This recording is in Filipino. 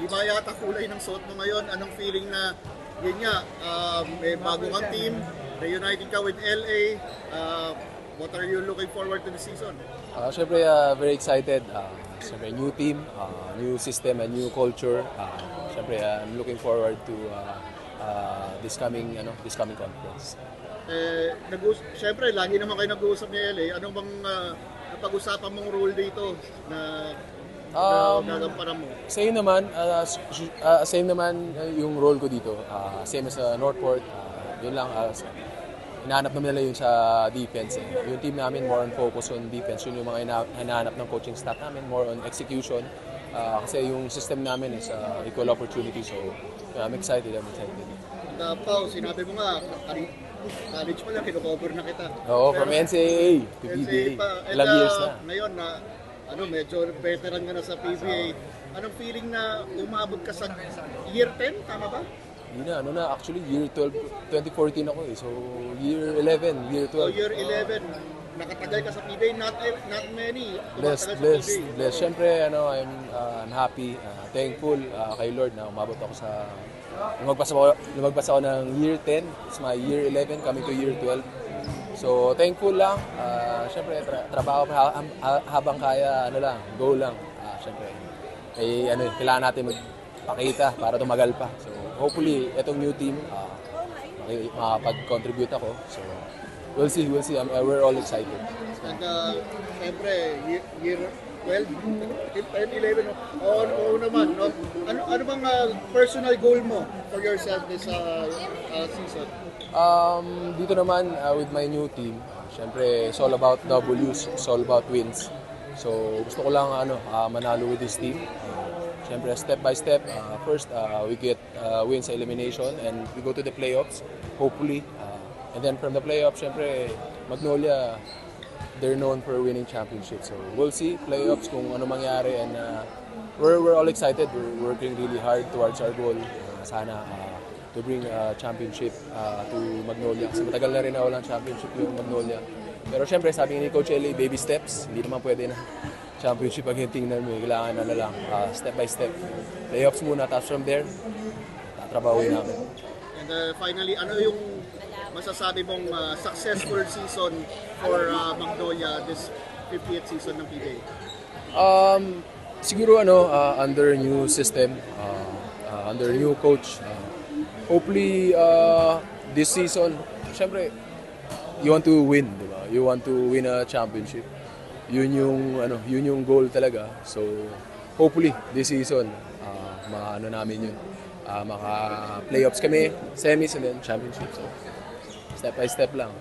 Iba yata kulay ng suot mo ngayon. Anong feeling na, yun nga, may bago kang team, reunited ka with LA. What are you looking forward to the season? Siyempre, very excited. Siyempre, new team, new system, and new culture. Siyempre, I'm looking forward to this coming conference. Siyempre, lagi naman kayo nag-uusap ni LA. Ano bang napag-usapan mong role dito na gagampanan mo? Same naman yung role ko dito. Same as sa Northport. Yun lang. Hinahanap naman nila yun sa defense. Yung team namin more on focus on defense. Yun yung mga hinahanap ng coaching staff namin, more on execution. Kasi yung system namin is equal opportunity. So I'm excited. Pao, sinabi mo nga, college pa lang, kino-cover na kita. Oo, from NCAA to PBA. Ilang years na. Ngayon na, medyo veteran ka na sa PBA. Anong feeling na umabot ka sa year 10? Tama ba? Yun na, actually year 12, 2014 ako eh. So year 11, year 12. So year 11, nakatagal ka sa PBA, not many. Blessed. Siyempre, I'm happy, thankful kay Lord na umabot ako sa lumagpas ako ng year 10, it's my year 11 coming to year 12. So thankful lang. Siyempre trabaho habang kaya, go lang. Siyempre kailangan natin magpakita para tumagal pa. So hopefully itong new team makapag-contribute ako. So we'll see. We're all excited. And siyempre year 12, 11, oo naman. No? Ano bang personal goal mo for yourself this season? Dito naman, with my new team, syempre, it's all about W's, it's all about wins. So, gusto ko lang manalo with this team. Syempre, step by step, first, we get wins sa elimination and we go to the playoffs, hopefully. And then from the playoffs, syempre, Magnolia, they're known for winning championships. So we'll see playoffs kung ano mangyari, and we're all excited. We're working really hard towards our goal. Sana to bring a championship to Magnolia. Kasi matagal na rin na walang championship yung Magnolia. Pero syempre sabi ni Coach Eli, baby steps. Hindi naman pwede na championship ang tingnan mo. Kailangan na lang step by step. Playoffs muna, tapos from there, tatrabahuin namin. And finally, ano yung masasabi mong successful season for Magnolia this 50th season ng PBA? Siguro under new system, under new coach, hopefully this season, syempre you want to win, di ba? You want to win a championship. Yun yung goal talaga. So hopefully this season namin yun. Maka-playoffs kami, semis and then championship. So step by step lang.